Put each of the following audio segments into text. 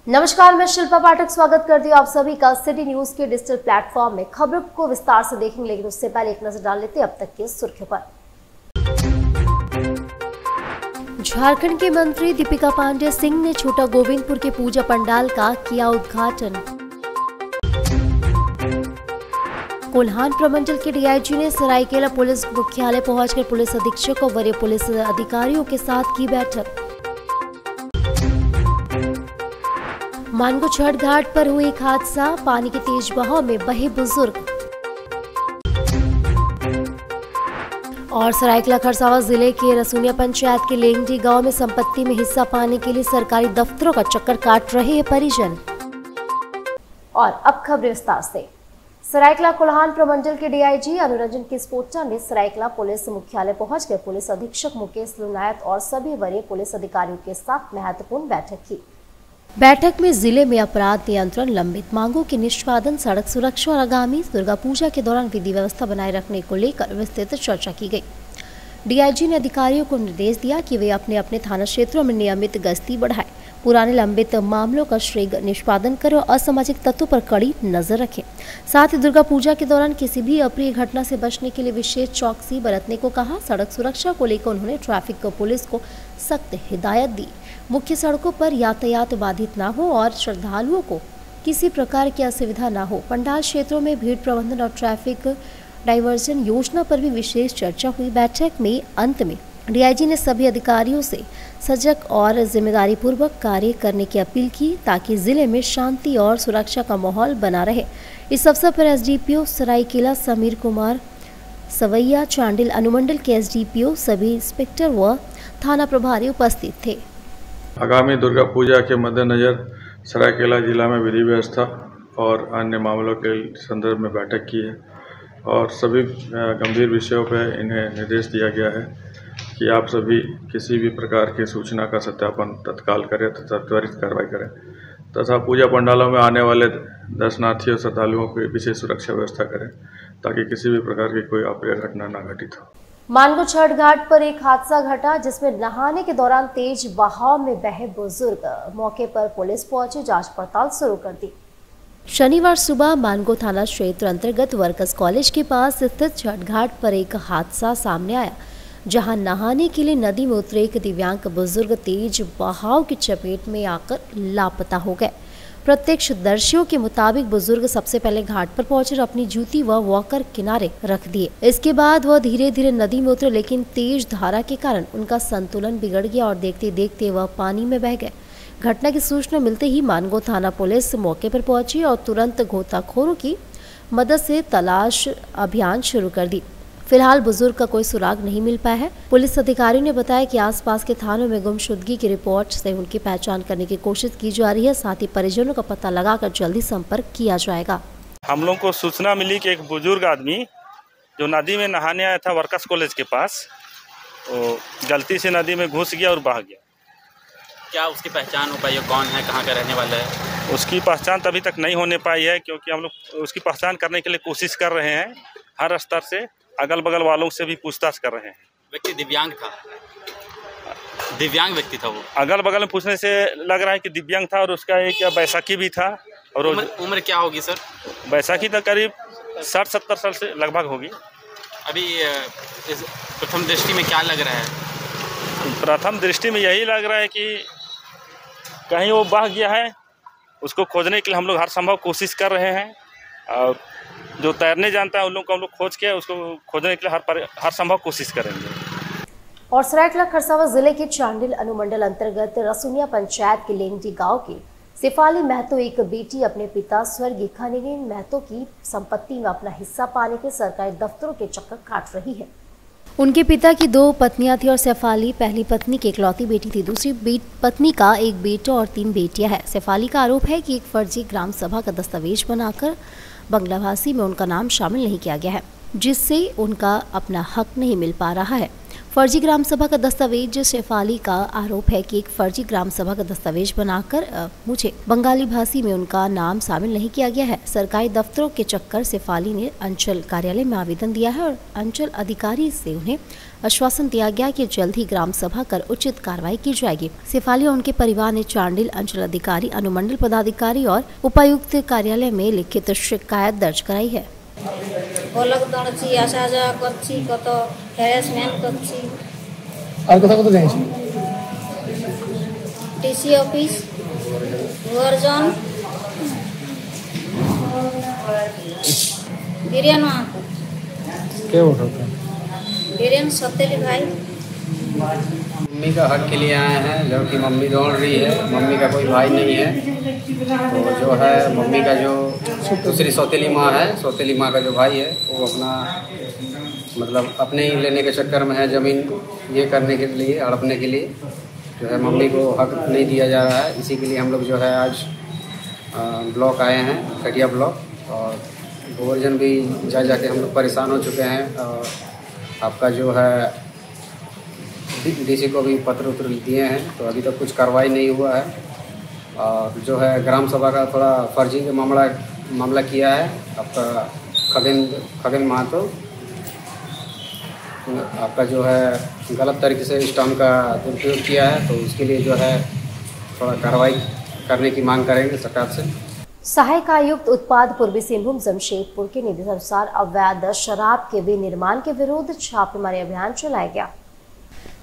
नमस्कार, मैं शिल्पा पाठक स्वागत करती हूँ आप सभी का सिटी न्यूज के डिजिटल प्लेटफॉर्म में। खबरों को विस्तार से देखेंगे, लेकिन उससे पहले एक नजर डाल लेते हैं अब तक की सुर्खियों पर। झारखंड के मंत्री दीपिका पांडेय सिंह ने छोटा गोविंदपुर के पूजा पंडाल का किया उद्घाटन। कोल्हान प्रमंडल के डीआईजी ने सरायकेला पुलिस मुख्यालय पहुंचकर पुलिस अधीक्षक और वरीय पुलिस अधिकारियों के साथ की बैठक। मानगो छठ घाट पर हुआ एक हादसा, पानी के तेज बहाव में बहे बुजुर्ग। और सरायकेला खरसावां जिले के रसूनिया पंचायत के लेंगडी गांव में संपत्ति में हिस्सा पाने के लिए सरकारी दफ्तरों का चक्कर काट रहे हैं परिजन। और अब खबरें विस्तार से। सरायकेला कोल्हान प्रमंडल के डीआईजी अनुरंजन किस्पोट्टा ने सरायकेला पुलिस मुख्यालय पहुंचकर पुलिस अधीक्षक मुकेश लुनायत और सभी वरीय पुलिस अधिकारियों के साथ महत्वपूर्ण बैठक की। बैठक में जिले में अपराध नियंत्रण, लंबित मांगों के निष्पादन, सड़क सुरक्षा और आगामी दुर्गा पूजा के दौरान विधि व्यवस्था बनाए रखने को लेकर विस्तृत चर्चा की गई। डीआईजी ने अधिकारियों को निर्देश दिया कि वे अपने अपने थाना क्षेत्रों में नियमित गश्ती बढ़ाएं, पुराने लंबित मामलों का शीघ्र निष्पादन करें और असामाजिक तत्वों पर कड़ी नजर रखें। साथ ही दुर्गा पूजा के दौरान किसी भी अप्रिय घटना से बचने के लिए विशेष चौकसी बरतने को कहा। सड़क सुरक्षा को लेकर उन्होंने ट्रैफिक पुलिस को सख्त हिदायत दी। मुख्य सड़कों पर यातायात बाधित न हो और श्रद्धालुओं को किसी प्रकार की असुविधा न हो। पंडाल क्षेत्रों में भीड़ प्रबंधन और ट्रैफिक डाइवर्जन योजना पर भी विशेष चर्चा हुई। बैठक में अंत में डीआईजी ने सभी अधिकारियों से सजग और जिम्मेदारी पूर्वक कार्य करने की अपील की ताकि जिले में शांति और सुरक्षा का माहौल बना रहे। इस अवसर पर एसडीपीओ सरायकेला समीर कुमार सवैया, चांडिल अनुमंडल के एसडीपीओ, सभी इंस्पेक्टर व थाना प्रभारी उपस्थित थे। आगामी दुर्गा पूजा के मद्देनज़र सरायकेला जिला में विधि व्यवस्था और अन्य मामलों के संदर्भ में बैठक की है और सभी गंभीर विषयों पर इन्हें निर्देश दिया गया है कि आप सभी किसी भी प्रकार की सूचना का सत्यापन तत्काल करें तथा त्वरित कार्रवाई करें तथा पूजा पंडालों में आने वाले दर्शनार्थियों श्रद्धालुओं की विशेष सुरक्षा व्यवस्था करें ताकि किसी भी प्रकार की कोई अप्रिय घटना न घटित हो। मानगो छठ घाट पर एक हादसा घटा जिसमें नहाने के दौरान तेज बहाव में बहे बुजुर्ग। मौके पर पुलिस पहुंची जांच पड़ताल शुरू कर दी। शनिवार सुबह मानगो थाना क्षेत्र अंतर्गत वर्कर्स कॉलेज के पास स्थित छठ घाट पर एक हादसा सामने आया, जहां नहाने के लिए नदी में उतरे एक दिव्यांग बुजुर्ग तेज बहाव की चपेट में आकर लापता हो गए। प्रत्यक्षदर्शियों के मुताबिक बुजुर्ग सबसे पहले घाट पर पहुंचे और अपनी जूती व वॉकर किनारे रख दिए। इसके बाद वह धीरे धीरे नदी में उतरे, लेकिन तेज धारा के कारण उनका संतुलन बिगड़ गया और देखते देखते वह पानी में बह गए। घटना की सूचना मिलते ही मानगो थाना पुलिस मौके पर पहुंची और तुरंत गोताखोरों की मदद से तलाश अभियान शुरू कर दी। फिलहाल बुजुर्ग का कोई सुराग नहीं मिल पाया है। पुलिस अधिकारियों ने बताया कि आसपास के थानों में गुमशुदगी की रिपोर्ट से उनकी पहचान करने की कोशिश की जा रही है। साथ ही परिजनों का पता लगाकर जल्दी संपर्क किया जाएगा। हम लोग को सूचना मिली कि एक बुजुर्ग आदमी जो नदी में नहाने आया था वर्कर्स कॉलेज के पास, वो गलती से नदी में घुस गया और बह गया। क्या उसकी पहचान हो पाई है? कौन है, कहाँ का रहने वाला है? उसकी पहचान तभी तक नहीं होने पाई है क्योंकि हम लोग उसकी पहचान करने के लिए कोशिश कर रहे हैं। हर स्तर से अगल बगल वालों से भी पूछताछ कर रहे हैं। व्यक्ति दिव्यांग था? दिव्यांग व्यक्ति था वो? अगल बगल में पूछने से लग रहा है कि दिव्यांग था और उसका एक बैसाखी भी था। और उम्र क्या होगी सर? बैसाखी तो करीब 60-70 साल से लगभग होगी। अभी प्रथम दृष्टि में क्या लग रहा है? प्रथम दृष्टि में यही लग रहा है कि कहीं वो बह गया है। उसको खोजने के लिए हम लोग हर संभव कोशिश कर रहे हैं और जो तैरने जानता है उन लोग को हम लोग खोज के उसको खोजने के लिए हर संभव कोशिश करेंगे। और सरायकेला खरसावां जिले के चांडिल अनुमंडल अंतर्गत रसूनिया पंचायत के लेंगडी गांव की शेफाली महतो एक बेटी अपने पिता स्वर्गीय खनीन महतो की संपत्ति में अपना हिस्सा पाने के सरकारी दफ्तरों के चक्कर काट रही है। उनके पिता की 2 पत्नियां थी और शेफाली पहली पत्नी की इकलौती बेटी थी। दूसरी पत्नी का एक बेटा और 3 बेटियां हैं। शेफाली का आरोप है कि एक फर्जी ग्राम सभा का दस्तावेज बनाकर बंगलाभाषी में उनका नाम शामिल नहीं किया गया है, जिससे उनका अपना हक नहीं मिल पा रहा है। फर्जी ग्राम सभा का दस्तावेज शेफाली का आरोप है कि एक फर्जी ग्राम सभा का दस्तावेज बनाकर मुझे बंगाली भाषी में उनका नाम शामिल नहीं किया गया है। सरकारी दफ्तरों के चक्कर शेफाली ने अंचल कार्यालय में आवेदन दिया है और अंचल अधिकारी से उन्हें आश्वासन दिया गया कि जल्द ही ग्राम सभा कर उचित कार्रवाई की जाएगी। सिफाली और उनके परिवार ने चांडिल अंचल अधिकारी, अनुमंडल पदाधिकारी और उपायुक्त कार्यालय में लिखित शिकायत दर्ज कराई है। डीसी ऑफिस वर्जन बीरेन सतेली भाई। मम्मी का हक के लिए आए हैं, जबकि मम्मी दौड़ रही है। मम्मी का कोई भाई नहीं है, तो जो है मम्मी का जो दूसरी सौतेली माँ है, सौतेली माँ का जो भाई है वो अपना मतलब अपने ही लेने के चक्कर में है ज़मीन, ये करने के लिए, हड़पने के लिए जो है मम्मी को हक नहीं दिया जा रहा है। इसी के लिए हम लोग जो है आज ब्लॉक आए हैं, कटिया ब्लॉक, और गोवर्धन भी जाके हम लोग परेशान हो चुके हैं। और आपका जो है डीसी को भी पत्र दिए हैं, तो अभी तक कुछ कार्रवाई नहीं हुआ है। और जो है ग्राम सभा का थोड़ा फर्जी का मामला किया है आपका खगेन महतो, आपका जो है गलत तरीके से स्टाम्प का दुरुपयोग किया है, तो उसके लिए जो है थोड़ा कार्रवाई करने की मांग करेंगे सरकार से। सहायक आयुक्त उत्पाद पूर्वी सिंहभूम जमशेदपुर के निर्देशानुसार अवैध शराब के विनिर्माण के विरुद्ध छापेमारी अभियान चलाया गया,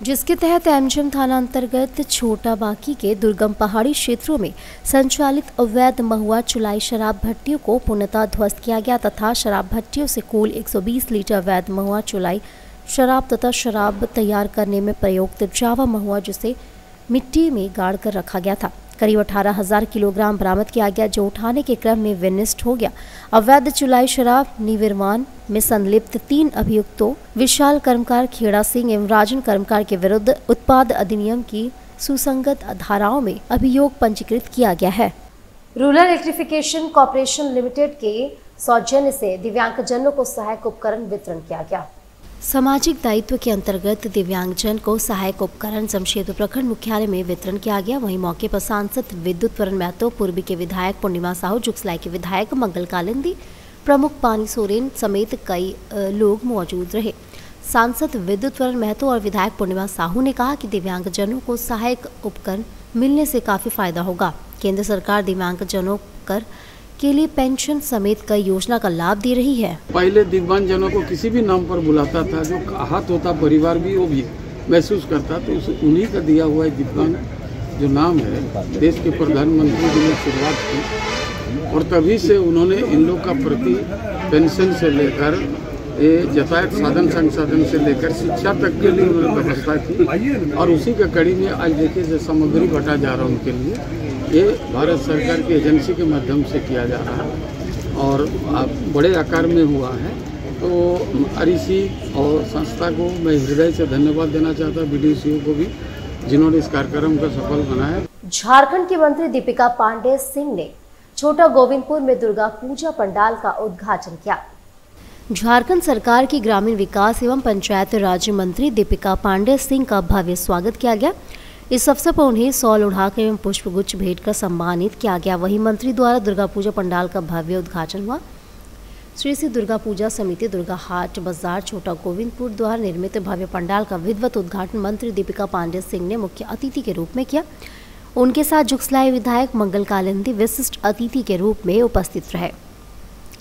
जिसके तहत एमजीएम थाना अंतर्गत छोटा बाकी के दुर्गम पहाड़ी क्षेत्रों में संचालित अवैध महुआ चुलाई शराब भट्टियों को पूर्णतः ध्वस्त किया गया तथा शराब भट्टियों से कुल 120 लीटर अवैध महुआ चुलाई शराब तथा शराब तैयार करने में प्रयुक्त जावा महुआ, जिसे मिट्टी में गाड़ कर रखा गया था, करीब 18,000 किलोग्राम बरामद किया गया, जो उठाने के क्रम में विनिष्ट हो गया। अवैध चुलाई शराब निर्माण में संलिप्त 3 अभियुक्तों विशाल कर्मकार, खेड़ा सिंह एवं राजन कर्मकार के विरुद्ध उत्पाद अधिनियम की सुसंगत धाराओं में अभियोग पंजीकृत किया गया है। रूरल इलेक्ट्रिफिकेशन कॉर्पोरेशन लिमिटेड के सौजन्य से दिव्यांगजनों को सहायक उपकरण वितरण किया गया। सामाजिक दायित्व के अंतर्गत दिव्यांगजन को सहायक उपकरण जमशेदपुर प्रखंड मुख्यालय में वितरण किया गया। वहीं मौके पर सांसद विद्युत वरण महतो, पूर्वी के विधायक पूर्णिमा साहू, जुगसलाई के विधायक मंगल कालिंदी, प्रमुख पानी सोरेन समेत कई लोग मौजूद रहे। सांसद विद्युत वरण महतो और विधायक पूर्णिमा साहू ने कहा कि दिव्यांगजनों को सहायक उपकरण मिलने से काफी फायदा होगा। केंद्र सरकार दिव्यांगजनों के लिए पेंशन समेत कई योजना का लाभ दे रही है। पहले दिव्यांगजनों को किसी भी नाम पर बुलाता था, जो आहत होता परिवार भी वो भी महसूस करता, तो उन्हीं का दिया हुआ दिव्यांग जो नाम है, देश के प्रधानमंत्री जी ने शुरुआत की, और तभी से उन्होंने इन लोग का प्रति पेंशन से लेकर यातायात साधन संसाधन से लेकर शिक्षा तक के लिए उन्होंने व्यवस्था की। और उसी के कड़ी में आज देखिए जो सामग्री बटा जा रहा है उनके लिए, ये भारत सरकार की एजेंसी के माध्यम से किया जा रहा है और बड़े आकार में हुआ है। तो आरईसी और संस्था को मैं हृदय से धन्यवाद देना चाहता हूँ, बीडीसीओ को भी, जिन्होंने इस कार्यक्रम को सफल बनाया। झारखंड की मंत्री दीपिका पांडे सिंह ने छोटा गोविंदपुर में दुर्गा पूजा पंडाल का उद्घाटन किया। झारखंड सरकार की ग्रामीण विकास एवं पंचायत राज्य मंत्री दीपिका पांडे सिंह का भव्य स्वागत किया गया। इस अवसर पर उन्हें शॉल उड़ाकर एवं पुष्पगुच्छ भेंट कर सम्मानित किया गया। वहीं मंत्री द्वारा दुर्गा पूजा पंडाल का भव्य उद्घाटन हुआ। श्री दुर्गा पूजा समिति दुर्गा हाट बाजार छोटा गोविंदपुर द्वारा निर्मित भव्य पंडाल का विधिवत उद्घाटन मंत्री दीपिका पांडे सिंह ने मुख्य अतिथि के रूप में किया। उनके साथ जुगसलाई विधायक मंगल कालिंदी विशिष्ट अतिथि के रूप में उपस्थित रहे।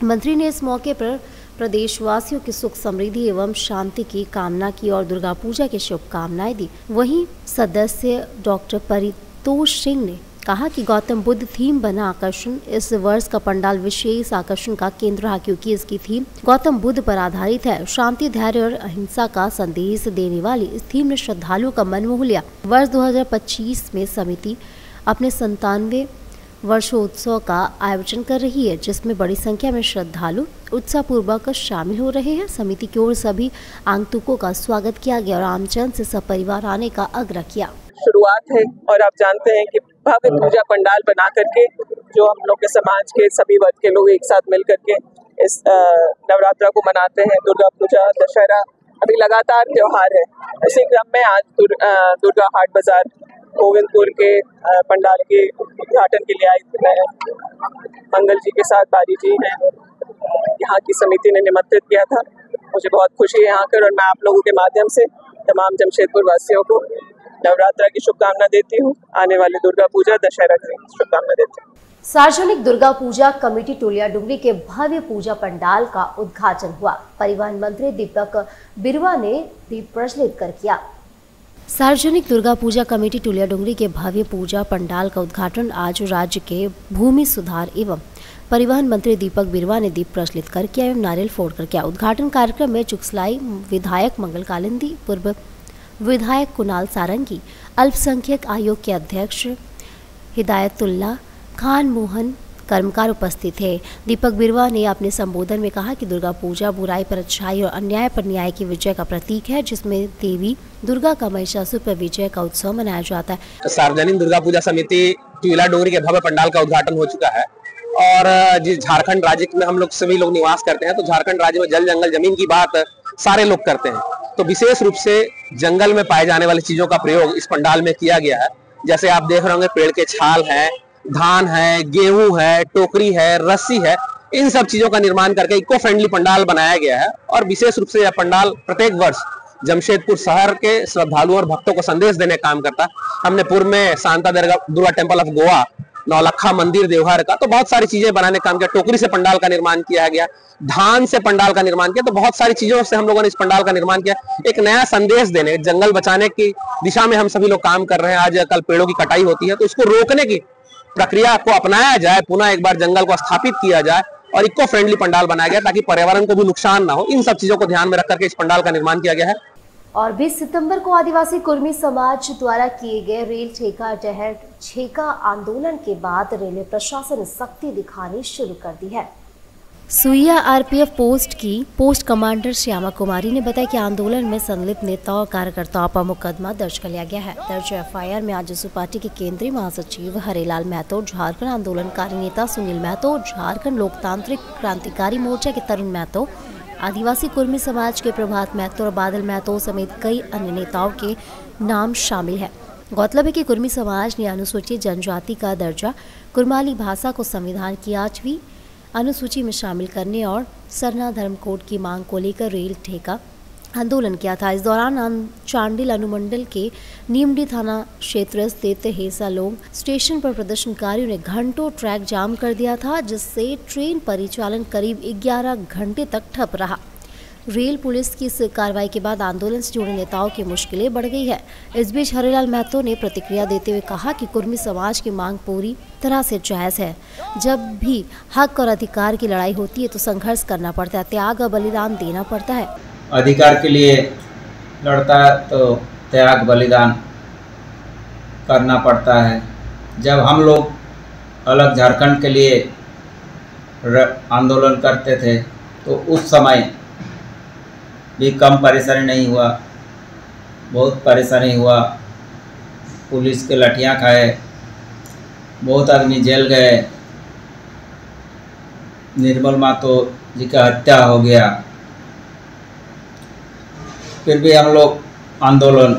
मंत्री ने इस मौके पर प्रदेशवासियों की सुख समृद्धि एवं शांति की कामना की और दुर्गा पूजा की शुभकामनाएं दी। वहीं सदस्य डॉक्टर परितोष सिंह ने कहा कि गौतम बुद्ध थीम बना आकर्षण इस वर्ष का पंडाल विशेष आकर्षण का केंद्र रहा, क्योंकि इसकी थीम गौतम बुद्ध पर आधारित है। शांति, धैर्य और अहिंसा का संदेश देने वाली इस थीम ने श्रद्धालुओं का मन मोह लिया। वर्ष 2025 में समिति अपने 97वें वर्षोत्सव का आयोजन कर रही है, जिसमें बड़ी संख्या में श्रद्धालु उत्साहपूर्वक शामिल हो रहे हैं। समिति की ओर सभी आगंतुकों का स्वागत किया गया और आमजन से सपरिवार आने का आग्रह किया। शुरुआत है और आप जानते हैं कि भव्य पूजा पंडाल बना करके जो हम लोग के समाज के सभी वर्ग के लोग एक साथ मिल करके इस नवरात्रा को मनाते हैं। दुर्गा पूजा, दशहरा अभी लगातार त्योहार है। इसी क्रम में आज दुर्गा हाट बाजार गोविंदपुर के पंडाल के उद्घाटन के लिए आई थी। मैं मंगल जी के साथ बारी जी हैं, यहाँ की समिति ने निमंत्रित किया था। मुझे बहुत खुशी है यहाँ कर, और मैं आप लोगों के माध्यम से तमाम जमशेदपुर वासियों को नवरात्रा की शुभकामना देती हूँ। आने वाली दुर्गा पूजा दशहरा की शुभकामना देती हूँ। सार्वजनिक दुर्गा पूजा कमेटी टोलिया डुंगरी के भव्य पूजा पंडाल का उद्घाटन हुआ। परिवहन मंत्री दीपक बिरुवा ने दीप प्रज्वलित कर किया। सार्वजनिक दुर्गा पूजा कमेटी टोलिया डुंगरी के भव्य पूजा पंडाल का उद्घाटन आज राज्य के भूमि सुधार एवं परिवहन मंत्री दीपक बिरुवा ने दीप प्रज्वलित कर किया एवं नारियल फोड़कर किया। उद्घाटन कार्यक्रम में चुकसलाई विधायक मंगल कालिंदी, पूर्व विधायक कुणाल सारंगी, अल्पसंख्यक आयोग के अध्यक्ष हिदायतुल्ला खान मोहन कर्मकार उपस्थित थे। दीपक बिरुवा ने अपने संबोधन में कहा कि दुर्गा पूजा बुराई पर अच्छाई और अन्याय पर न्याय की विजय का प्रतीक है, जिसमें देवी दुर्गा का महिषासुर पर विजय का उत्सव मनाया जाता है। सार्वजनिक दुर्गा पूजा समिति टोलिया डुंगरी के भव्य पंडाल का उद्घाटन हो चुका है और जिस झारखंड राज्य में हम लोग सभी लोग निवास करते हैं, तो झारखंड राज्य में जल जंगल जमीन की बात सारे लोग करते हैं, तो विशेष रूप से जंगल में पाए जाने वाली चीजों का प्रयोग इस पंडाल में किया गया है। जैसे आप देख रहे होंगे, पेड़ के छाल है, धान है, गेहूं है, टोकरी है, रस्सी है, इन सब चीजों का निर्माण करके इको फ्रेंडली पंडाल बनाया गया है। और विशेष रूप से यह पंडाल प्रत्येक वर्ष जमशेदपुर शहर के श्रद्धालुओं और भक्तों को संदेश देने का काम करता है। हमने पूर्व में शांता दुर्गा टेम्पल ऑफ गोवा, नौलखा मंदिर देवघर का, तो बहुत सारी चीजें बनाने का काम किया। टोकरी से पंडाल का निर्माण किया गया, धान से पंडाल का निर्माण किया, तो बहुत सारी चीजों से हम लोगों ने इस पंडाल का निर्माण किया। एक नया संदेश देने, जंगल बचाने की दिशा में हम सभी लोग काम कर रहे हैं। आज कल पेड़ों की कटाई होती है, तो उसको रोकने की प्रक्रिया को अपनाया जाए, पुनः एक बार जंगल को स्थापित किया जाए और इको फ्रेंडली पंडाल बनाया गया ताकि पर्यावरण को भी नुकसान ना हो। इन सब चीजों को ध्यान में रख करके इस पंडाल का निर्माण किया गया है। और 20 सितंबर को आदिवासी कुर्मी समाज द्वारा किए गए रेल ठेका टहर ठेका आंदोलन के बाद रेलवे प्रशासन ने सख्ती दिखानी शुरू कर दी है। सुइया आरपीएफ पोस्ट की पोस्ट कमांडर श्यामा कुमारी ने बताया कि आंदोलन में संलिप्त नेताओं और कार्यकर्ताओं पर मुकदमा दर्ज कर लिया गया है। दर्ज एफआईआर में आजसू पार्टी के केंद्रीय महासचिव हरेलाल महतो, झारखंड आंदोलनकारी नेता सुनील महतो, झारखंड लोकतांत्रिक क्रांतिकारी मोर्चा के तरुण महतो, आदिवासी कुर्मी समाज के प्रभात महतो और बादल महतो समेत कई अन्य नेताओं के नाम शामिल है। गौरतलब है कि कुर्मी समाज ने अनुसूचित जनजाति का दर्जा, कुरमाली भाषा को संविधान की 8वीं अनुसूची में शामिल करने और सरना धर्म कोड की मांग को लेकर रेल ठेका आंदोलन किया था। इस दौरान चांडिल अनुमंडल के नीमडी थाना क्षेत्र स्थित हेसालोंग स्टेशन पर प्रदर्शनकारियों ने घंटों ट्रैक जाम कर दिया था, जिससे ट्रेन परिचालन करीब 11 घंटे तक ठप रहा। रेल पुलिस की इस कार्रवाई के बाद आंदोलन से जुड़े नेताओं की मुश्किलें बढ़ गई है। इस बीच हरेलाल महतो ने प्रतिक्रिया देते हुए कहा कि कुर्मी समाज की मांग पूरी तरह से जायज़ है। जब भी हक और अधिकार की लड़ाई होती है तो संघर्ष करना पड़ता है, त्याग और बलिदान देना पड़ता है। अधिकार के लिए लड़ता है तो त्याग बलिदान करना पड़ता है। जब हम लोग अलग झारखंड के लिए आंदोलन करते थे तो उस समय भी कम परेशानी नहीं हुआ, बहुत परेशानी हुआ। पुलिस के लाठियाँ खाए, बहुत आदमी जेल गए, निर्मल महतो जी का हत्या हो गया। फिर भी हम लोग आंदोलन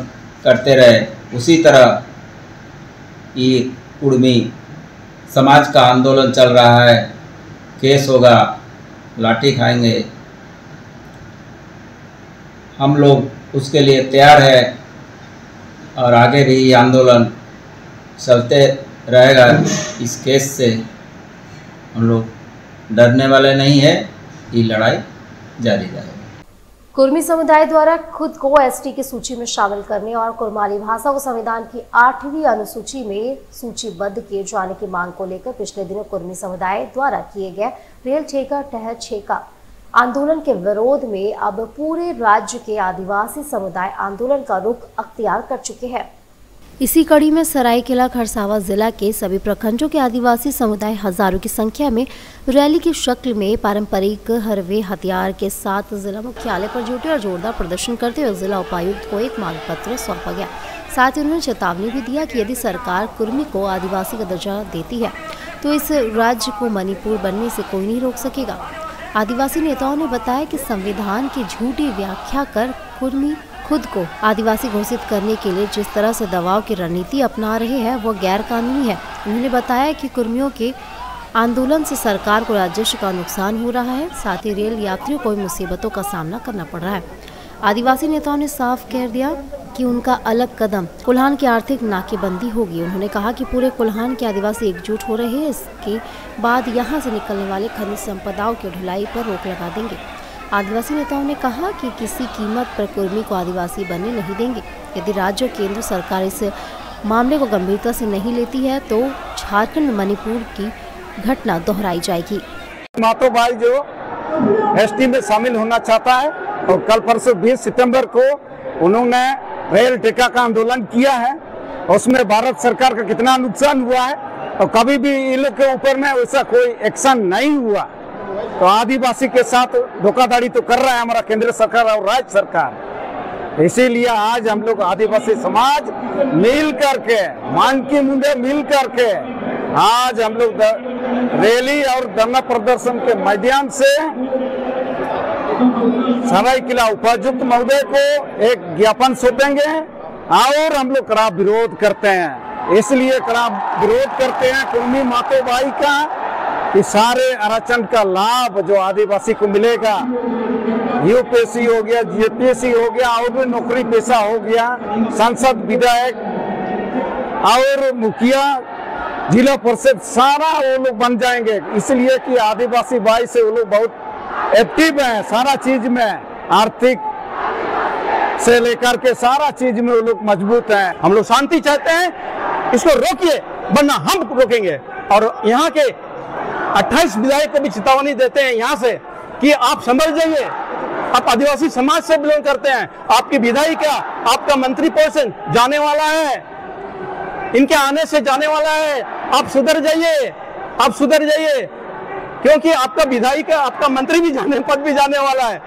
करते रहे। उसी तरह ये कुर्मी समाज का आंदोलन चल रहा है। केस होगा, लाठी खाएंगे, हम लोग उसके लिए तैयार है और आगे भी ये आंदोलन चलते रहेगा। इस केस से हम लोग डरने वाले नहीं है, ये लड़ाई जारी रहेगी। कुर्मी समुदाय द्वारा खुद को एसटी की सूची में शामिल करने और कुरमाली भाषा को संविधान की 8वीं अनुसूची में सूचीबद्ध किए जाने की मांग को लेकर पिछले दिनों कुर्मी समुदाय द्वारा किए गए रेल ठेका टहर ठेका आंदोलन के विरोध में अब पूरे राज्य के आदिवासी समुदाय आंदोलन का रुख अख्तियार कर चुके हैं। इसी कड़ी में सरायकेला खरसावां जिला के सभी प्रखंडों के आदिवासी समुदाय हजारों की संख्या में रैली की शक्ल में पारंपरिक हरवे हथियार के साथ जिला मुख्यालय पर जुटे और जोरदार प्रदर्शन करते हुए जिला उपायुक्त को एक मांग पत्र सौंपा गया। साथ ही उन्होंने चेतावनी भी दिया कि यदि सरकार कुर्मी को आदिवासी का दर्जा देती है तो इस राज्य को मणिपुर बनने से कोई नहीं रोक सकेगा। आदिवासी नेताओं ने बताया कि संविधान की झूठी व्याख्या कर कुर्मी खुद को आदिवासी घोषित करने के लिए जिस तरह से दबाव की रणनीति अपना रहे हैं वह गैर कानूनी है। उन्होंने बताया कि कुर्मियों के आंदोलन से सरकार को राजस्व का नुकसान हो रहा है, साथ ही रेल यात्रियों को मुसीबतों का सामना करना पड़ रहा है। आदिवासी नेताओं ने साफ कह दिया कि उनका अलग कदम कोल्हान की आर्थिक नाकेबंदी होगी। उन्होंने कहा कि पूरे कोल्हान के आदिवासी एकजुट हो रहे हैं, इसके बाद यहां से निकलने वाले खनिज संपदाओं की ढुलाई पर रोक लगा देंगे। आदिवासी नेताओं ने कहा कि किसी कीमत पर कुर्मी को आदिवासी बनने नहीं देंगे। यदि राज्य और केंद्र सरकार इस मामले को गंभीरता से नहीं लेती है तो झारखंड में मणिपुर की घटना दोहराई जाएगी। मातो भाई जो एसटी में शामिल होना चाहता है और कल परसों 20 सितंबर को उन्होंने रेल टेका का आंदोलन किया है, उसमें भारत सरकार का कितना नुकसान हुआ है और कभी भी इन लोग के ऊपर में वैसा कोई एक्शन नहीं हुआ। तो आदिवासी के साथ धोखाधड़ी तो कर रहा है हमारा केंद्र सरकार और राज्य सरकार। इसीलिए आज हम लोग आदिवासी समाज मिल करके, मान की मुंडे मिल करके आज हम लोग रैली और धरना प्रदर्शन के माध्यम से सरायकेला उपायुक्त महोदय को एक ज्ञापन सौंपेंगे और हम लोग कड़ा विरोध करते हैं। इसलिए कड़ा विरोध करते हैं कुर्मी मातो भाई का कि सारे आरक्षण का लाभ जो आदिवासी को मिलेगा, यूपीएससी हो गया, जीपीएससी हो गया और भी नौकरी पेशा हो गया, सांसद, विधायक और मुखिया, जिला परिषद सारा वो लोग बन जाएंगे। इसलिए कि आदिवासी भाई से वो लोग बहुत एक्टिव है, सारा चीज में, आर्थिक से लेकर के सारा चीज में वो लोग मजबूत हैं। हम लोग शांति चाहते हैं, इसको रोकिए वरना हम रोकेंगे। और यहाँ के 28 विधायक को भी चेतावनी देते हैं यहाँ से कि आप समझ जाइए, आप आदिवासी समाज से बिलोंग करते हैं, आपकी विधायिका, आपका मंत्री पोर्शन जाने वाला है, इनके आने से जाने वाला है। आप सुधर जाइए, आप सुधर जाइए, क्योंकि आपका विधायिका, आपका मंत्री भी जाने, पद भी जाने वाला है।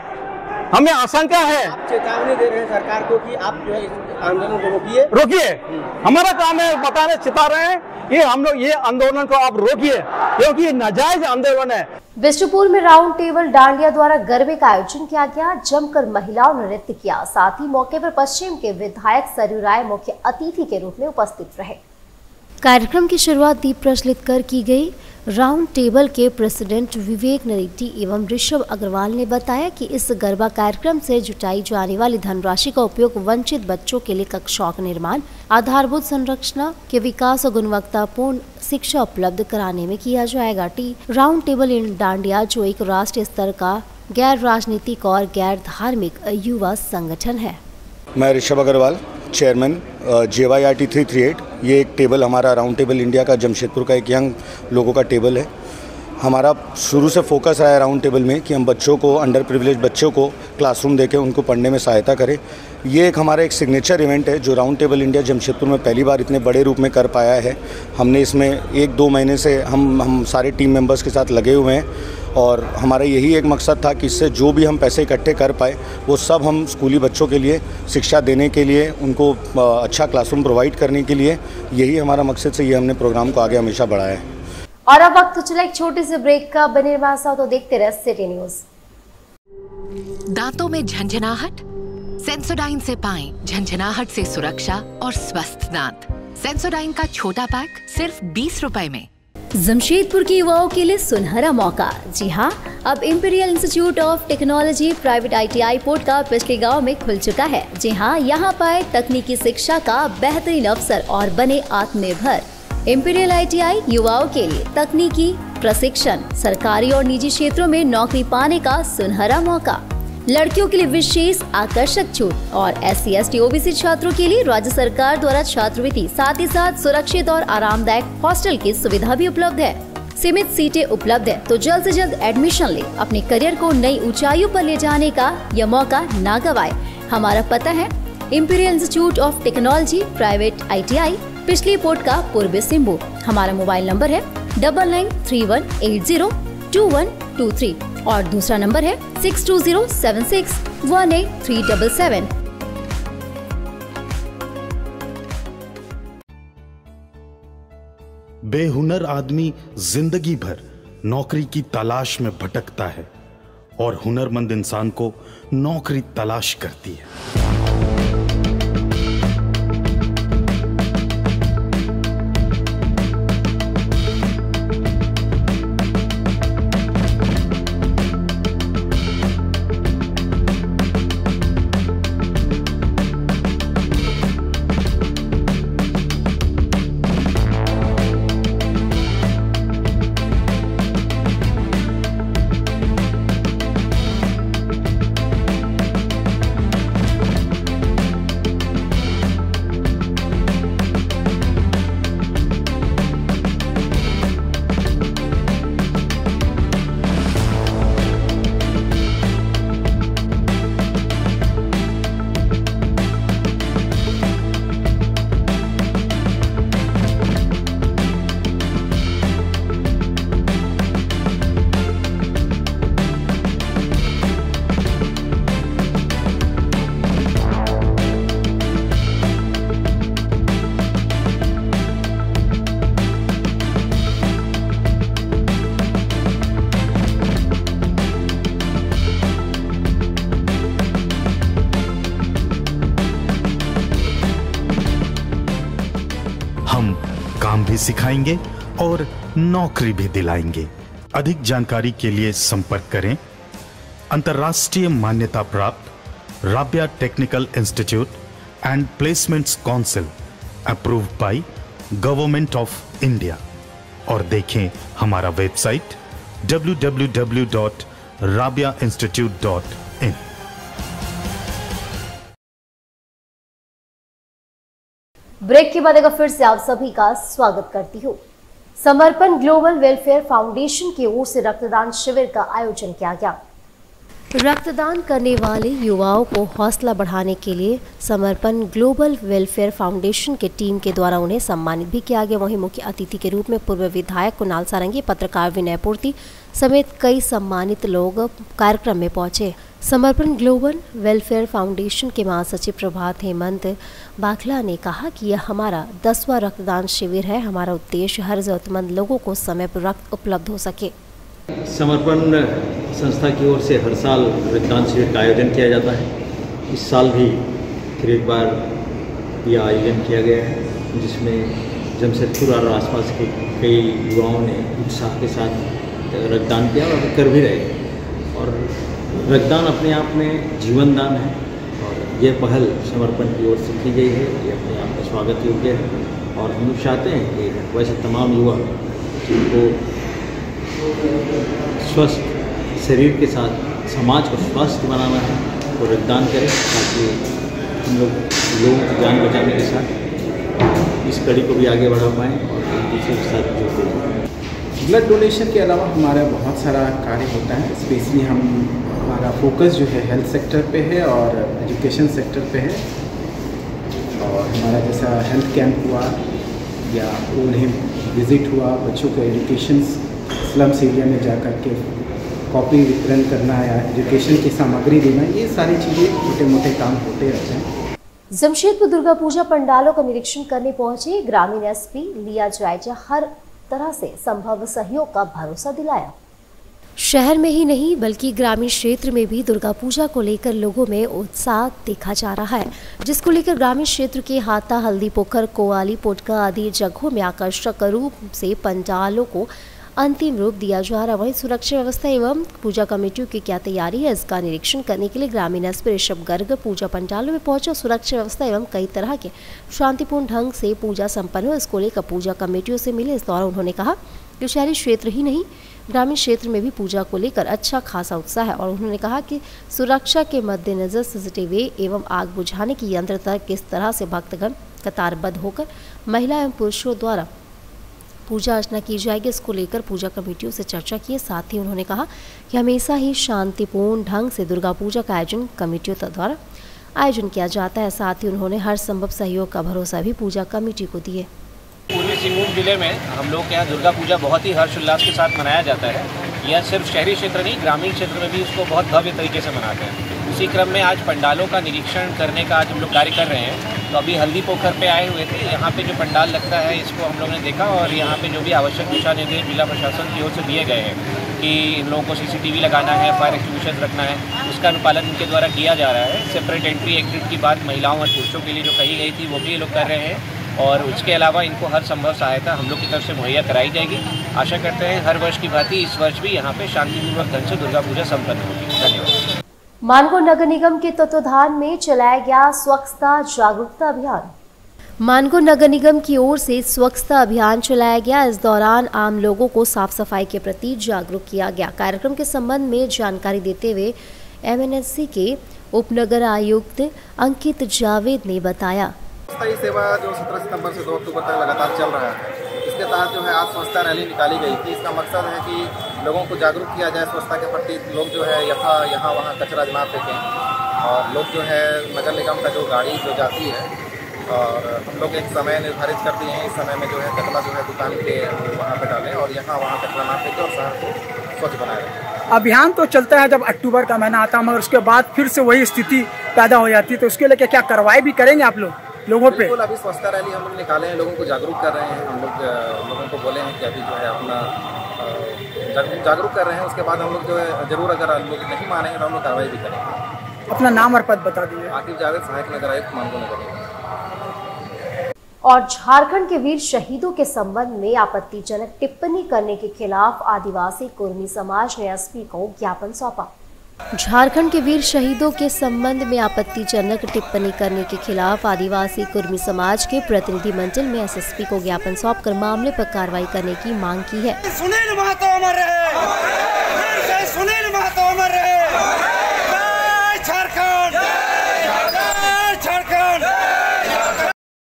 हमें आशंका है। आप चेतावनी दे रहे हैं सरकार को कि आप जो है आंदोलन को रोकिए। रोकिए, हमारा काम है बताने, चिता रहे हैं ये हम लोग, ये आंदोलन को आप रोकिए क्योंकि ये नाजायज आंदोलन है। बिष्टुपुर में राउंड टेबल डांडिया द्वारा गरबे का आयोजन किया गया। जमकर महिलाओं ने नृत्य किया। साथ ही मौके पर पश्चिम के विधायक सरयू राय मुख्य अतिथि के रूप में उपस्थित रहे। कार्यक्रम की शुरुआत दीप प्रज्वलित कर की गई। राउंड टेबल के प्रेसिडेंट विवेक नरेटी एवं ऋषभ अग्रवाल ने बताया कि इस गरबा कार्यक्रम से जुटाई जाने वाली धनराशि का उपयोग वंचित बच्चों के लिए कक्षाओं का निर्माण, आधारभूत संरचना के विकास और गुणवत्तापूर्ण शिक्षा उपलब्ध कराने में किया जाएगा। राउंड टेबल इन डांडिया जो एक राष्ट्रीय स्तर का गैर राजनीतिक और गैर धार्मिक युवा संगठन है। मैं ऋषभ अग्रवाल, चेयरमैन JYRT 338। ये एक टेबल हमारा राउंड टेबल इंडिया का जमशेदपुर का एक यंग लोगों का टेबल है। हमारा शुरू से फोकस रहा है राउंड टेबल में कि हम बच्चों को, अंडर प्रिविलेज बच्चों को क्लासरूम देके उनको पढ़ने में सहायता करें। ये एक हमारा एक सिग्नेचर इवेंट है जो राउंड टेबल इंडिया जमशेदपुर में पहली बार इतने बड़े रूप में कर पाया है। हमने इसमें 1-2 महीने से हम सारे टीम मेंबर्स के साथ लगे हुए हैं और हमारा यही एक मकसद था कि इससे जो भी हम पैसे इकट्ठे कर पाए वो सब हम स्कूली बच्चों के लिए शिक्षा देने के लिए, उनको अच्छा क्लासरूम प्रोवाइड करने के लिए, यही हमारा मकसद से ये हमने प्रोग्राम को आगे हमेशा बढ़ाया है। और अब वक्त चला एक छोटे से ब्रेक का। बने रहिए तो देखते रहे सिटी न्यूज। दांतों में झंझनाहट, सेंसोडाइन से पाएं झंझनाहट से सुरक्षा और स्वस्थ दांत। सेंसोडाइन का छोटा पैक सिर्फ 20 रुपए में। जमशेदपुर के युवाओं के लिए सुनहरा मौका। जी हाँ, अब imperial institute of technology private ITI port का पिछले गांव में खुल चुका है। जी हाँ, यहाँ पाए तकनीकी शिक्षा का बेहतरीन अवसर और बने आत्मनिर्भर। इंपीरियल ITI युवाओं के लिए तकनीकी प्रशिक्षण, सरकारी और निजी क्षेत्रों में नौकरी पाने का सुनहरा मौका। लड़कियों के लिए विशेष आकर्षक छूट और SC ST OBC छात्रों के लिए राज्य सरकार द्वारा छात्रवृत्ति, साथ ही साथ सुरक्षित और आरामदायक हॉस्टल की सुविधा भी उपलब्ध है। सीमित सीटें उपलब्ध है, तो जल्द से जल्द एडमिशन ले। अपने करियर को नई ऊंचाइयों पर ले जाने का यह मौका ना गवाए। हमारा पता है imperial institute of technology private ITI, पिछली पोर्ट का पूर्वी सिंबू। हमारा मोबाइल नंबर है 9931802123 और दूसरा नंबर है 6207618377। बेहुनर आदमी जिंदगी भर नौकरी की तलाश में भटकता है और हुनरमंद इंसान को नौकरी तलाश करती है। काम भी सिखाएंगे और नौकरी भी दिलाएंगे। अधिक जानकारी के लिए संपर्क करें अंतर्राष्ट्रीय मान्यता प्राप्त Rabia technical institute and placements council approved by government of India और देखें हमारा वेबसाइट www.rabiainstitute.in। ब्रेक के बाद एक फिर से आप सभी का स्वागत करती हूँ। समर्पण ग्लोबल वेलफेयर फाउंडेशन की ओर से रक्तदान शिविर का आयोजन किया गया। रक्तदान करने वाले युवाओं को हौसला बढ़ाने के लिए समर्पण ग्लोबल वेलफेयर फाउंडेशन के टीम के द्वारा उन्हें सम्मानित भी किया गया। वहीं मुख्य अतिथि के रूप में पूर्व विधायक कुणाल सारंगी, पत्रकार विनय पूर्ति समेत कई सम्मानित लोग कार्यक्रम में पहुंचे। समर्पण ग्लोबल वेलफेयर फाउंडेशन के महासचिव प्रभात हेमंत बाखला ने कहा कि यह हमारा 10वां रक्तदान शिविर है। हमारा उद्देश्य हर जरूरतमंद लोगों को समय पर रक्त उपलब्ध हो सके। समर्पण संस्था की ओर से हर साल रक्तदान शिविर का आयोजन किया जाता है। इस साल भी फिर एक बार यह आयोजन किया गया है, जिसमें जमशेदपुर और आसपास के कई युवाओं ने उत्साह के साथ रक्तदान किया और कर भी रहे। और रक्तदान अपने आप में जीवन दान है और ये पहल समर्पण की ओर से की गई है। ये अपने आप में स्वागत योग्य है और हम लोग चाहते हैं कि वैसे तमाम युवा जिनको स्वस्थ शरीर के साथ समाज को स्वस्थ बनाना है वो रक्तदान करें, ताकि हम लोग लोगों की जान बचाने के साथ इस कड़ी को भी आगे बढ़ा पाएँ और दूसरे के साथ जुड़ते रहें। ब्लड डोनेशन के अलावा हमारा बहुत सारा कार्य होता है। स्पेशली हमारा फोकस जो है हेल्थ सेक्टर पे है और एजुकेशन सेक्टर पे है। और हमारा जैसा हेल्थ कैंप हुआ या ओल्ड एज विजिट हुआ, बच्चों को एजुकेशन स्लम्स एरिया में जाकर के कॉपी वितरण करना या एजुकेशन की सामग्री देना, ये सारी चीज़ें छोटे मोटे काम होते रहते हैं। जमशेदपुर दुर्गा पूजा पंडालों का निरीक्षण करने पहुंचे ग्रामीण एसपी लिया जायजा, हर तरह से संभव सहयोग का भरोसा दिलाया। शहर में ही नहीं बल्कि ग्रामीण क्षेत्र में भी दुर्गा पूजा को लेकर लोगों में उत्साह देखा जा रहा है, जिसको लेकर ग्रामीण क्षेत्र के हाता, हल्दी पोखर, कोवाली, पोटका आदि जगहों में आकर्षक रूप से पंडालों को अंतिम रूप दिया जा रहा है। वहीं सुरक्षा व्यवस्था एवं पूजा कमेटियों की क्या तैयारी है, इसका निरीक्षण करने के लिए ग्रामीण एसपी ऋषभ गर्ग पूजा पंडालों में पहुंचा। सुरक्षा व्यवस्था एवं कई तरह के शांतिपूर्ण ढंग से पूजा संपन्न हो, इसको लेकर पूजा कमेटियों से मिले। इस दौरान उन्होंने कहा कि शहरी क्षेत्र ही नहीं ग्रामीण क्षेत्र में भी पूजा को लेकर अच्छा खासा उत्साह है और उन्होंने कहा कि सुरक्षा के मद्देनजर सीसीटीवी एवं आग बुझाने की यंत्र तक किस तरह से भक्तगण कतारबद्ध होकर महिला एवं पुरुषों द्वारा पूजा अर्चना की जाएगी, इसको लेकर पूजा कमेटियों से चर्चा की। साथ ही उन्होंने कहा कि हमेशा ही शांतिपूर्ण ढंग से दुर्गा पूजा का आयोजन कमेटियों द्वारा आयोजन किया जाता है। साथ ही उन्होंने हर संभव सहयोग का भरोसा भी पूजा कमेटी को दिए। पूर्वी सिंहभूम जिले में हम लोग के यहाँ दुर्गा पूजा बहुत ही हर्षोल्लास के साथ मनाया जाता है। यह सिर्फ शहरी क्षेत्र नहीं, ग्रामीण क्षेत्र में भी इसको बहुत भव्य तरीके से मनाते हैं। उसी क्रम में आज पंडालों का निरीक्षण करने का आज हम लोग कार्य कर रहे हैं। तो अभी हल्दी पोखर पे आए हुए थे। यहाँ पे जो पंडाल लगता है इसको हम लोगों ने देखा और यहाँ पे जो भी आवश्यक दिशा निर्देश जिला प्रशासन की ओर से दिए गए हैं कि इन लोगों को सीसीटीवी लगाना है, फायर एक्सटिंग्विशर रखना है, उसका अनुपालन इनके द्वारा किया जा रहा है। सेपरेट एंट्री एग्जिट की बात महिलाओं और पुरुषों के लिए जो कही गई थी वो भी ये लोग कर रहे हैं और उसके अलावा इनको हर संभव सहायता हम लोग की तरफ से मुहैया कराई जाएगी। आशा करते हैं हर वर्ष की भांति इस वर्ष भी यहाँ पे शांतिपूर्वक ढंग से दुर्गा पूजा संपन्न होगी। धन्यवाद। मानगो नगर निगम के तत्वाधान में चलाया गया स्वच्छता जागरूकता अभियान। मानगो नगर निगम की ओर से स्वच्छता अभियान चलाया गया। इस दौरान आम लोगों को साफ सफाई के प्रति जागरूक किया गया। कार्यक्रम के संबंध में जानकारी देते हुए MNSC के उपनगर आयुक्त अंकित जावेद ने बताया, स्वच्छता सेवा जो 17 सितंबर से 2 अक्टूबर तक लगातार चल रहा है, इसके तहत जो है आज स्वच्छता रैली निकाली गई थी। इसका मकसद है कि लोगों को जागरूक किया जाए स्वच्छता के प्रति। लोग जो है यहाँ वहाँ कचरा ना फेंकें और लोग जो है नगर निगम का जो गाड़ी जो जाती है और हम लोग एक समय निर्धारित कर दिए हैं, इस समय में जो है कचरा जो है दुकान के वहाँ पे डालें और यहाँ वहाँ कचरा ना फेंकें और शहर को स्वच्छ बनाए रखें। अभियान तो चलता है जब अक्टूबर का महीना आता है, मगर उसके बाद फिर से वही स्थिति पैदा हो जाती है। तो उसके लिए क्या कार्रवाई भी करेंगे आप लोगों पे? बिल्कुल, अभी स्वच्छता रैली हम लोग निकाले हैं, लोगों को जागरूक कर रहे हैं। हम लोग लोगों को बोले हैं कि अभी जो है अपना जागरूक कर रहे हैं। उसके बाद हम लोग जो है जरूर अगर लोग नहीं मानेंगे तो हम लोग कार्रवाई भी करेंगे। अपना नाम और पद बता दीजिए। आकिब जावेद, सहायक नगर आयुक्त, मानगो नगर। और झारखंड के वीर शहीदों के संबंध में आपत्तिजनक टिप्पणी करने के खिलाफ आदिवासी कुर्मी समाज ने एसपी को ज्ञापन सौंपा। झारखंड के वीर शहीदों के संबंध में आपत्तिजनक टिप्पणी करने के खिलाफ आदिवासी कुर्मी समाज के प्रतिनिधिमंडल में एसएसपी को ज्ञापन सौंपकर मामले पर कार्रवाई करने की मांग की है। सुनील महतो अमर रहे, सुनील महतो अमर रहे। जय झारखंड, जय झारखंड।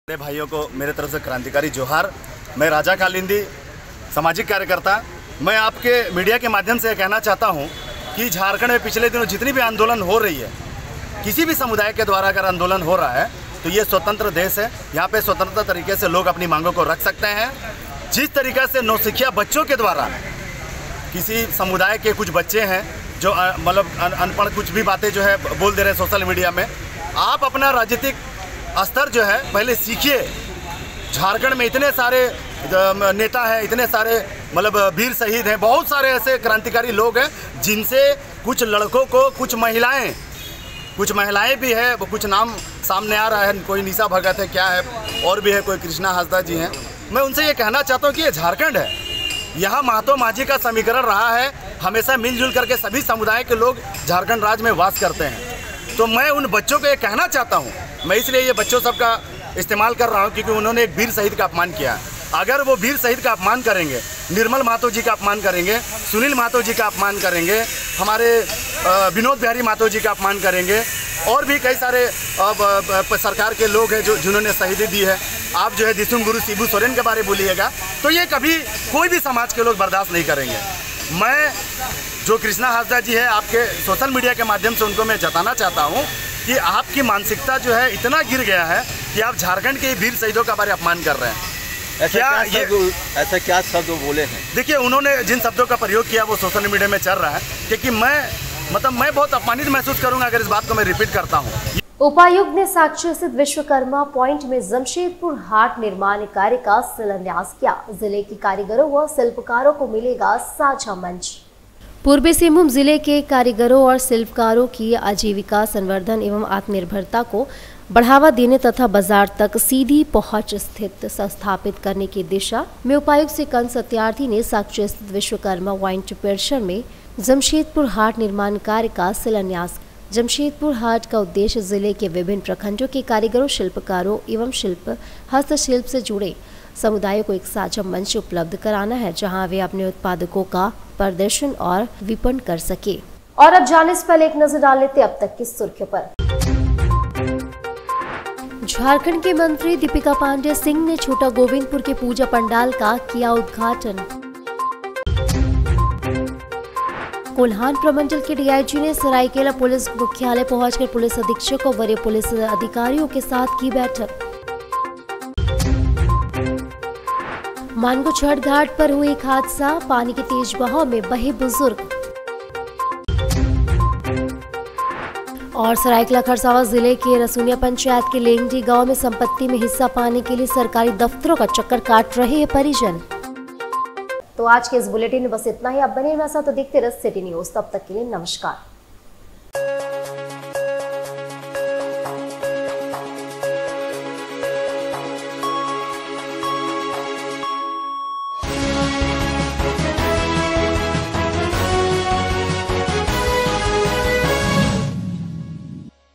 मेरे भाइयों को मेरे तरफ से क्रांतिकारी जोहार। मैं राजा कालिंदी, सामाजिक कार्यकर्ता। मैं आपके मीडिया के माध्यम से कहना चाहता हूं कि झारखंड में पिछले दिनों जितनी भी आंदोलन हो रही है, किसी भी समुदाय के द्वारा अगर आंदोलन हो रहा है तो ये स्वतंत्र देश है। यहाँ पे स्वतंत्र तरीके से लोग अपनी मांगों को रख सकते हैं। जिस तरीके से नौसिखिया बच्चों के द्वारा किसी समुदाय के कुछ बच्चे हैं जो मतलब अनपढ़ कुछ भी बातें जो है बोल दे रहे हैं सोशल मीडिया में, आप अपना राजनीतिक स्तर जो है पहले सीखिए। झारखंड में इतने सारे नेता हैं, इतने सारे मतलब वीर शहीद हैं, बहुत सारे ऐसे क्रांतिकारी लोग हैं जिनसे कुछ लड़कों को, कुछ महिलाएं भी है, कुछ नाम सामने आ रहा है, कोई निशा भगत है, क्या है, और भी है, कोई कृष्णा हासदा जी हैं। मैं उनसे ये कहना चाहता हूँ कि ये झारखंड है, यहाँ महतो माझी का समीकरण रहा है। हमेशा मिलजुल करके सभी समुदाय के लोग झारखंड राज्य में वास करते हैं। तो मैं उन बच्चों को ये कहना चाहता हूँ, मैं इसलिए ये बच्चों सबका इस्तेमाल कर रहा हूँ क्योंकि उन्होंने एक वीर शहीद का अपमान किया है। अगर वो वीर शहीद का अपमान करेंगे, निर्मल महतो जी का अपमान करेंगे, सुनील महतो जी का अपमान करेंगे, हमारे विनोद बिहारी महतो जी का अपमान करेंगे, और भी कई सारे सरकार के लोग हैं जिन्होंने शहीदी दी है। आप जो है दिसुम गुरु शिबू सोरेन के बारे में बोलिएगा तो ये कभी कोई भी समाज के लोग बर्दाश्त नहीं करेंगे। मैं जो कृष्णा हासदा जी है, आपके सोशल मीडिया के माध्यम से उनको मैं जताना चाहता हूँ कि आपकी मानसिकता जो है इतना गिर गया है कि आप झारखंड के वीर शहीदों का बारे अपमान कर रहे हैं। ऐसा क्या शब्द बोले हैं? देखिए, उन्होंने जिन शब्दों का प्रयोग किया वो सोशल मीडिया में चल रहा है, क्योंकि मैं बहुत अपमानित महसूस करूंगा अगर इस बात को मैं रिपीट करता हूं। उपायुक्त ने साक्षी स्थित विश्वकर्मा पॉइंट में जमशेदपुर हाट निर्माण कार्य का शिलान्यास किया। जिले के कारीगरों व शिल्पकारों को मिलेगा साझा मंच। पूर्वी सिंहभूम जिले के कारीगरों और शिल्पकारों की आजीविका संवर्धन एवं आत्मनिर्भरता को बढ़ावा देने तथा बाजार तक सीधी पहुंच स्थित स्थापित करने की दिशा में उपायुक्त श्रीकांत सत्यार्थी ने साक्षी स्थित विश्वकर्मा पॉइंट परिसर में जमशेदपुर हाट निर्माण कार्य का शिलान्यास। जमशेदपुर हाट का उद्देश्य जिले के विभिन्न प्रखंडों के कारीगरों, शिल्पकारों एवं हस्तशिल्प से जुड़े समुदायों को एक साझा मंच उपलब्ध कराना है, जहां वे अपने उत्पादकों का प्रदर्शन और विपणन कर सके। और अब जाने से पहले एक नजर डाल लेते अब तक की सुर्खियों पर। झारखंड के मंत्री दीपिका पांडे सिंह ने छोटा गोविंदपुर के पूजा पंडाल का किया उद्घाटन। कोल्हान प्रमंडल के डीआईजी ने सरायकेला पुलिस मुख्यालय पहुंचकर पुलिस अधीक्षक और वरीय पुलिस अधिकारियों के साथ की बैठक। मानगो छठ घाट पर हुआ एक हादसा, पानी के तेज बहाव में बहे बुजुर्ग। और सरायकेला खरसावां जिले के रसूनिया पंचायत के लेंगडी गांव में संपत्ति में हिस्सा पाने के लिए सरकारी दफ्तरों का चक्कर काट रहे हैं परिजन। तो आज के इस बुलेटिन में बस इतना ही। आप बने मेरे साथ तो देखते रहिए सिटी न्यूज। तब तक के लिए नमस्कार।